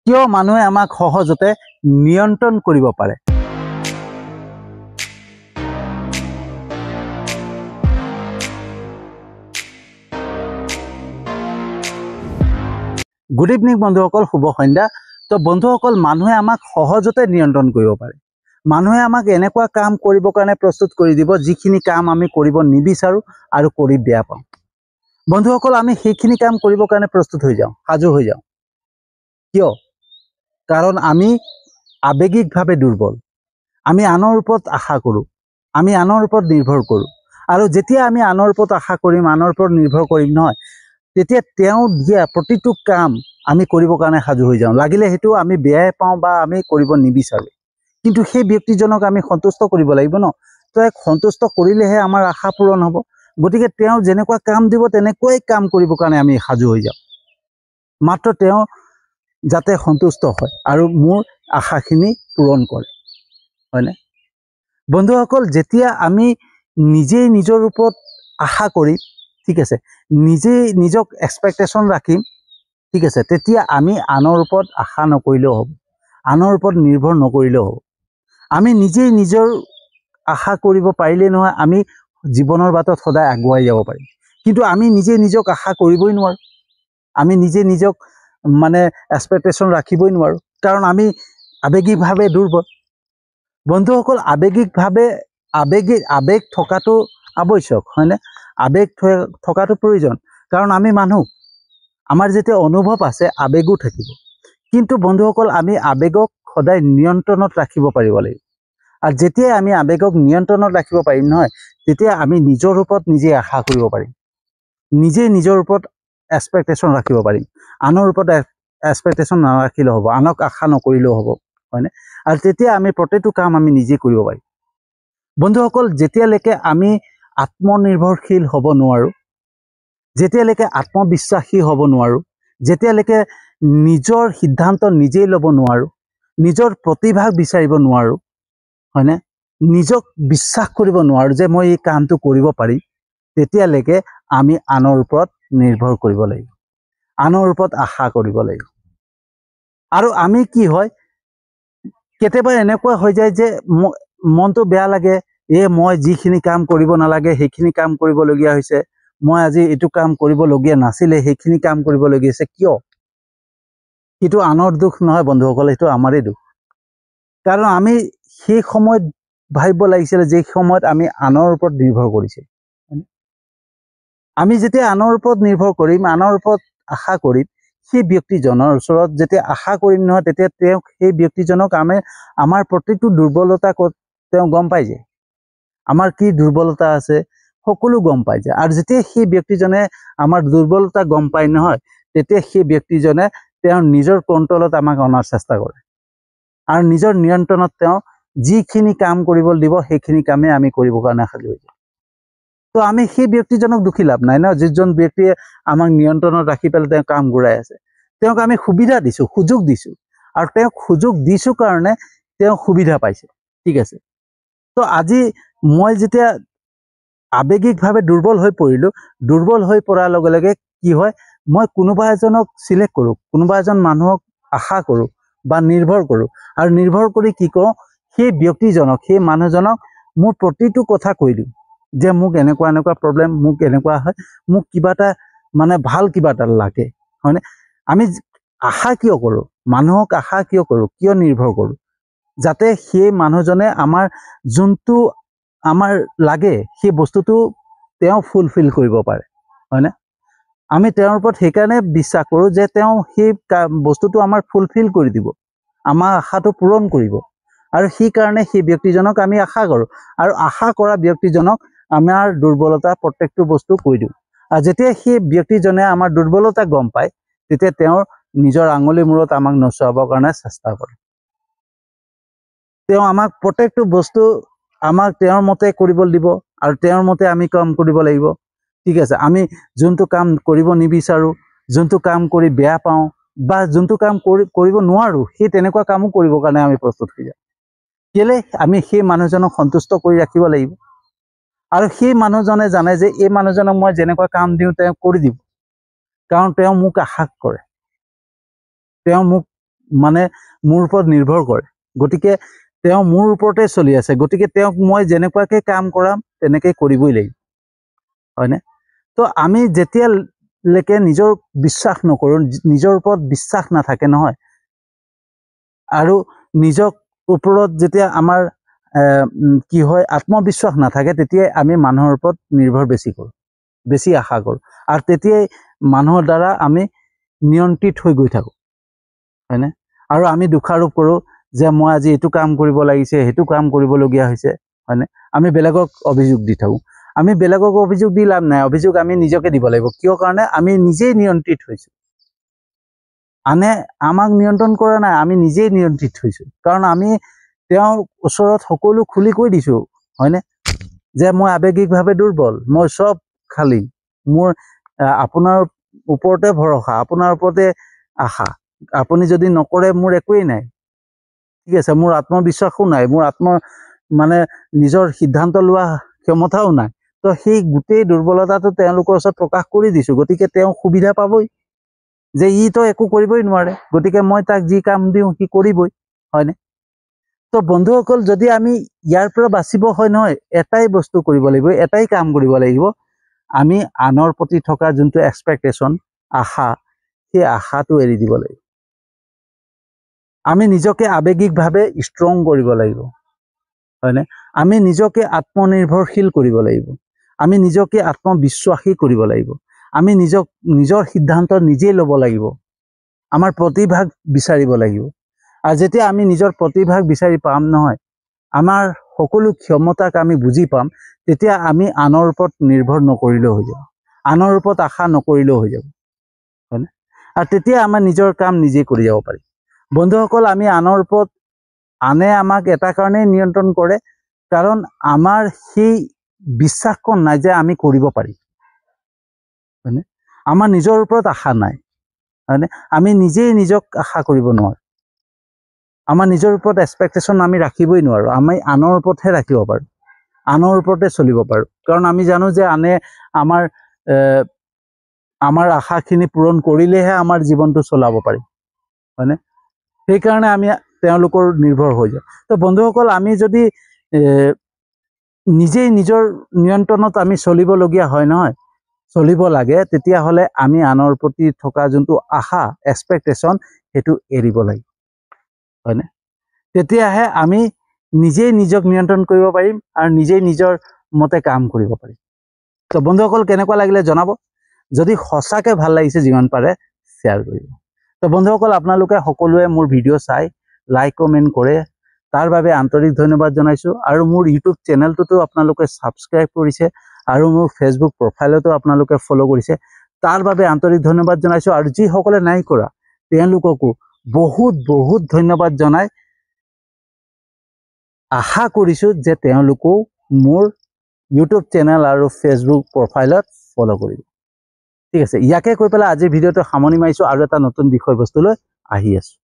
কিয় মানুহে আমাক সহজতে নিয়ন্ত্ৰণ কৰিব পাৰে। গুড ইভিনিং বন্ধুসকল, শুভ সন্ধ্যা। তো বন্ধুসকল, মানুহে আমাক সহজতে নিয়ন্ত্ৰণ কৰিব পাৰে। মানুহে আমাক এনেকুৱা কাম কৰিবৰ কাৰণে প্ৰস্তুত কৰি দিব যিখিনি কাম আমি কৰিব নিবিচাৰোঁ আৰু কৰি বেয়া পাওঁ। বন্ধুসকল, আমি সেইখিনি কাম কৰিবৰ কাৰণে প্ৰস্তুত হৈ যাওঁ, সাজু হৈ যাওঁ। কিয়? কাৰণ আমি আৱেগিকভাৱে দুৰ্বল। আমি আনৰ ওপৰত আশা কৰোঁ, আমি আনৰ ওপৰত নিৰ্ভৰ কৰোঁ। আৰু যেতিয়া আমি আনৰ ওপৰত আশা কৰিম, আনৰ ওপৰত নিৰ্ভৰ কৰিম নহয়, তেতিয়া তেওঁ দিয়া প্ৰতিটো কাম আমি কৰিবৰ কাৰণে সাজু হৈ যাওঁ। লাগিলে সেইটো আমি বেয়াই পাওঁ বা আমি কৰিব নিবিচাৰোঁ, কিন্তু সেই ব্যক্তিজনক আমি সন্তুষ্ট কৰিব লাগিব ন। তো সন্তুষ্ট কৰিলেহে আমাৰ আশা পূৰণ হ'ব। গতিকে তেওঁ যেনেকুৱা কাম দিব তেনেকুৱাই কাম কৰিবৰ কাৰণে আমি সাজু হৈ যাওঁ, মাত্ৰ তেওঁ যাতে সন্তুষ্ট হয় আৰু মোৰ আশাখিনি পূৰণ কৰে, হয়নে বন্ধুসকল? যেতিয়া আমি নিজেই নিজৰ ওপৰত আশা কৰিম, ঠিক আছে, নিজেই নিজক এক্সপেক্টেশ্যন ৰাখিম, ঠিক আছে, তেতিয়া আমি আনৰ ওপৰত আশা নকৰিলেও হ'ব, আনৰ ওপৰত নিৰ্ভৰ নকৰিলেও হ'ব। আমি নিজেই নিজৰ আশা কৰিব পাৰিলে নহয় আমি জীৱনৰ বাটত সদায় আগুৱাই যাব পাৰিম। কিন্তু আমি নিজে নিজক আশা কৰিবই নোৱাৰোঁ, আমি নিজে নিজক মানে এক্সপেক্টেশ্যন ৰাখিবই নোৱাৰোঁ, কাৰণ আমি আৱেগিকভাৱে দুৰ্বল। বন্ধুসকল, আৱেগ থকাটো আৱশ্যক, হয়নে? আৱেগ থকাটো প্ৰয়োজন, কাৰণ আমি মানুহ, আমাৰ যেতিয়া অনুভৱ আছে আৱেগো থাকিব। কিন্তু বন্ধুসকল, আমি আৱেগক সদায় নিয়ন্ত্ৰণত ৰাখিব পাৰিব লাগিব। আৰু যেতিয়াই আমি আৱেগক নিয়ন্ত্ৰণত ৰাখিব পাৰিম নহয়, তেতিয়া আমি নিজৰ ওপৰত নিজে আশা কৰিব পাৰিম, নিজে নিজৰ ওপৰত এক্সপেক্টেশ্যন ৰাখিব পাৰিম। আনৰ ওপৰত এক্সপেক্টেশ্যন নাৰাখিলেও হ'ব, আনক আশা নকৰিলেও হ'ব, হয়নে? আৰু তেতিয়া আমি প্ৰতিটো কাম আমি নিজে কৰিব পাৰিম। বন্ধুসকল, যেতিয়ালৈকে আমি আত্মনিৰ্ভৰশীল হ'ব নোৱাৰোঁ, যেতিয়ালৈকে আত্মবিশ্বাসী হ'ব নোৱাৰোঁ, যেতিয়ালৈকে নিজৰ সিদ্ধান্ত নিজেই ল'ব নোৱাৰোঁ, নিজৰ প্ৰতিভা বিচাৰিব নোৱাৰোঁ, হয়নে, নিজক বিশ্বাস কৰিব নোৱাৰোঁ যে মই এই কামটো কৰিব পাৰিম, তেতিয়ালৈকে আমি আনৰ ওপৰত নিৰ্ভৰ কৰিব লাগিব, আনৰ ওপৰত আশা কৰিব লাগিব। আৰু আমি কি হয়, কেতিয়াবা এনেকুৱা হৈ যায় যে মনটো বেয়া লাগে, মই যিখিনি কাম কৰিব নালাগে সেইখিনি কাম কৰিবলগীয়া হৈছে, মই আজি এইটো কাম কৰিবলগীয়া নাছিলে সেইখিনি কাম কৰিবলগীয়া হৈছে। কিয়? সেইটো আনৰ দুখ নহয় বন্ধুসকল, সেইটো আমাৰেই দুখ। কাৰণ আমি সেই সময়ত ভাবিব লাগিছিলে যে সময়ত আমি আনৰ ওপৰত নিৰ্ভৰ কৰিছিল। আমি যেতিয়া আনৰ ওপৰত নিৰ্ভৰ কৰিম, আনৰ ওপৰত আশা কৰিম, সেই ব্যক্তিজনৰ ওচৰত যেতিয়া আশা কৰিম নহয়, তেতিয়া তেওঁক, সেই ব্যক্তিজনক আমাৰ প্ৰতিটো দুৰ্বলতা তেওঁ গম পাই যায়, আমাৰ কি দুৰ্বলতা আছে সকলো গম পাই যায়। আৰু যেতিয়া সেই ব্যক্তিজনে আমাৰ দুৰ্বলতা গম পায় নহয়, তেতিয়া সেই ব্যক্তিজনে তেওঁৰ নিজৰ কণ্ট্ৰলত আমাক অনাৰ চেষ্টা কৰে, আৰু নিজৰ নিয়ন্ত্ৰণত তেওঁ যিখিনি কাম কৰিব দিব সেইখিনি কামেই আমি কৰিবৰ কাৰণে সাজু হৈ যাওঁ। তো আমি সেই ব্যক্তিজনক দুখী লাভ নাই ন, যিজন ব্যক্তিয়ে আমাক নিয়ন্ত্ৰণত ৰাখি পেলাই তেওঁ কাম ঘূৰাই আছে। তেওঁক আমি সুবিধা দিছোঁ, সুযোগ দিছোঁ, আৰু তেওঁক সুযোগ দিছোঁ কাৰণে তেওঁ সুবিধা পাইছে, ঠিক আছে। তো আজি মই যেতিয়া আৱেগিকভাৱে দুৰ্বল হৈ পৰিলোঁ, দুৰ্বল হৈ পৰাৰ লগে লগে কি হয়, মই কোনোবা এজনক চিলেক্ট কৰোঁ, কোনোবা এজন মানুহক আশা কৰোঁ বা নিৰ্ভৰ কৰোঁ, আৰু নিৰ্ভৰ কৰি কি কৰোঁ, সেই ব্যক্তিজনক, সেই মানুহজনক মোৰ প্ৰতিটো কথা কৈ দিওঁ যে মোক এনেকুৱা এনেকুৱা প্ৰব্লেম, মোক এনেকুৱা হয়, মোক কিবা এটা মানে ভাল কিবা এটা লাগে, হয়নে? আমি আশা কিয় কৰোঁ, মানুহক আশা কিয় কৰোঁ, কিয় নিৰ্ভৰ কৰোঁ? যাতে সেই মানুহজনে আমাৰ যোনটো আমাৰ লাগে সেই বস্তুটো তেওঁ ফুলফিল কৰিব পাৰে, হয়নে? আমি তেওঁৰ ওপৰত সেইকাৰণে বিশ্বাস কৰোঁ যে তেওঁ সেই বস্তুটো আমাৰ ফুলফিল কৰি দিব, আমাৰ আশাটো পূৰণ কৰিব। আৰু সেইকাৰণে সেই ব্যক্তিজনক আমি আশা কৰোঁ, আৰু আশা কৰা ব্যক্তিজনক আমাৰ দুৰ্বলতা প্ৰত্যেকটো বস্তু কৈ দিওঁ। আৰু যেতিয়া সেই ব্যক্তিজনে আমাৰ দুৰ্বলতা গম পায়, তেতিয়া তেওঁৰ নিজৰ আঙুলি মূৰত আমাক নচুৱাবৰ কাৰণে চেষ্টা কৰে। তেওঁ আমাক প্ৰত্যেকটো বস্তু আমাক তেওঁৰ মতে কৰিব দিব, আৰু তেওঁৰ মতে আমি কাম কৰিব লাগিব, ঠিক আছে। আমি যোনটো কাম কৰিব নিবিচাৰোঁ, যোনটো কাম কৰি বেয়া পাওঁ, বা যোনটো কাম কৰিব নোৱাৰোঁ, সেই তেনেকুৱা কামো কৰিবৰ কাৰণে আমি প্ৰস্তুত হৈ যাওঁ। কেলে? আমি সেই মানুহজনক সন্তুষ্ট কৰি ৰাখিব লাগিব, আৰু সেই মানুহজনে জানে যে এই মানুহজনক মই যেনেকুৱা কাম দিওঁ তেওঁ কৰি দিব, কাৰণ তেওঁ মোক আশা কৰে, তেওঁ মোক মানে মোৰ ওপৰত নিৰ্ভৰ কৰে গতিকে তেওঁ মোৰ ওপৰতে চলি আছে গতিকে তেওঁক মই যেনেকুৱাকৈ কাম কৰাম তেনেকৈ কৰিবই লাগিব হয়নে তো আমি যেতিয়ালৈকে নিজৰ বিশ্বাস নকৰোঁ নিজৰ ওপৰত বিশ্বাস নাথাকে নহয় আৰু নিজক ওপৰত যেতিয়া আমাৰ কি হয় আত্মবিশ্বাস নাথাকে তেতিয়াই আমি মানুহৰ ওপৰত নিৰ্ভৰ বেছি কৰোঁ বেছি আশা কৰোঁ আৰু তেতিয়াই মানুহৰ দ্বাৰা আমি নিয়ন্ত্ৰিত হৈ গৈ থাকোঁ হয়নে আৰু আমি দোষাৰোপ কৰোঁ যে মই আজি এইটো কাম কৰিব লাগিছে সেইটো কাম কৰিবলগীয়া হৈছে হয়নে আমি বেলেগক অভিযোগ দি থাকোঁ আমি বেলেগক অভিযোগ দি লাভ নাই অভিযোগ আমি নিজকে দিব লাগিব কিয় কাৰণে আমি নিজেই নিয়ন্ত্ৰিত হৈছোঁ আনে আমাক নিয়ন্ত্ৰণ কৰা নাই আমি নিজেই নিয়ন্ত্ৰিত হৈছোঁ কাৰণ আমি তেওঁৰ ওচৰত সকলো খুলি কৈ দিছোঁ হয়নে যে মই আৱেগিকভাৱে দুৰ্বল মই চব খালী মোৰ আপোনাৰ ওপৰতে ভৰসা আপোনাৰ ওপৰতে আশা আপুনি যদি নকৰে মোৰ একোৱেই নাই ঠিক আছে মোৰ আত্মবিশ্বাসো নাই মোৰ মানে নিজৰ সিদ্ধান্ত লোৱা ক্ষমতাও নাই তো সেই গোটেই দুৰ্বলতাটো তেওঁলোকৰ ওচৰত প্ৰকাশ কৰি দিছোঁ গতিকে তেওঁ সুবিধা পাবই যে ই তো একো কৰিবই নোৱাৰে গতিকে মই তাক যি কাম দিওঁ সি কৰিবই হয়নে তো বন্ধুসকল যদি আমি ইয়াৰ পৰা বাচিব হয় নহয় এটাই বস্তু কৰিব লাগিব এটাই কাম কৰিব লাগিব আমি আনৰ প্ৰতি থকা যোনটো এক্সপেক্টেশ্যন আশা সেই আশাটো এৰি দিব লাগিব আমি নিজকে আৱেগিকভাৱে ষ্ট্ৰং কৰিব লাগিব হয়নে আমি নিজকে আত্মনিৰ্ভৰশীল কৰিব লাগিব আমি নিজকে আত্মবিশ্বাসী কৰিব লাগিব আমি নিজৰ সিদ্ধান্ত নিজেই ল'ব লাগিব আমাৰ প্ৰতিভাগ বিচাৰিব লাগিব আৰু যেতিয়া আমি নিজৰ প্ৰতিভাগ বিচাৰি পাম নহয় আমাৰ সকলো ক্ষমতাক আমি বুজি পাম তেতিয়া আমি আনৰ ওপৰত নিৰ্ভৰ নকৰিলেও হৈ যাব আনৰ ওপৰত আশা নকৰিলেও হৈ যাব হয়নে আৰু তেতিয়া আমাৰ নিজৰ কাম নিজে কৰি যাব পাৰিম বন্ধুসকল আমি আনৰ ওপৰত আনে আমাক এটা কাৰণেই নিয়ন্ত্ৰণ কৰে কাৰণ আমাৰ সেই বিশ্বাসকণ নাই যে আমি কৰিব পাৰিম হয়নে আমাৰ নিজৰ ওপৰত আশা নাই হয়নে আমি নিজেই নিজক আশা কৰিব নোৱাৰোঁ আমাৰ নিজৰ ওপৰত এক্সপেক্টেশ্যন আমি ৰাখিবই নোৱাৰোঁ আমি আনৰ ওপৰতহে ৰাখিব পাৰোঁ আনৰ ওপৰতে চলিব পাৰোঁ কাৰণ আমি জানো যে আনে আমাৰ আশাখিনি পূৰণ কৰিলেহে আমাৰ জীৱনটো চলাব পাৰিম হয়নে সেইকাৰণে আমি তেওঁলোকৰ নিৰ্ভৰ হৈ যাওঁ তো বন্ধুসকল আমি যদি নিজেই নিজৰ নিয়ন্ত্ৰণত আমি চলিবলগীয়া হয় নহয় চলিব লাগে তেতিয়াহ'লে আমি আনৰ প্ৰতি থকা যোনটো আশা এক্সপেক্টেশ্যন সেইটো এৰিব লাগিব হয়নে তেতিয়াহে আমি নিজেই নিজক নিয়ন্ত্ৰণ কৰিব পাৰিম আৰু নিজেই নিজৰ মতে কাম কৰিব পাৰিম তো বন্ধুসকল কেনেকুৱা লাগিলে জনাব যদি সঁচাকৈ ভাল লাগিছে যিমান পাৰে শ্বেয়াৰ কৰিব তো বন্ধুসকল আপোনালোকে সকলোৱে মোৰ ভিডিঅ' চাই লাইক কমেণ্ট কৰে তাৰ বাবে আন্তৰিক ধন্যবাদ জনাইছোঁ আৰু মোৰ ইউটিউব চেনেলটোতো আপোনালোকে ছাবস্ক্ৰাইব কৰিছে আৰু মোৰ ফেচবুক প্ৰফাইলতো আপোনালোকে ফ'ল' কৰিছে তাৰ বাবে আন্তৰিক ধন্যবাদ জনাইছোঁ আৰু যিসকলে নাই কৰা তেওঁলোককো বহুত বহুত ধন্যবাদ জনাই আশা কৰিছোঁ যে তেওঁলোকেও মোৰ ইউটিউব চেনেল আৰু ফেচবুক প্ৰফাইলত ফ'ল' কৰিব ঠিক আছে ইয়াকে কৈ পেলাই আজিৰ ভিডিঅ'টো সামৰণি মাৰিছোঁ আৰু এটা নতুন বিষয়বস্তুলৈ আহি আছোঁ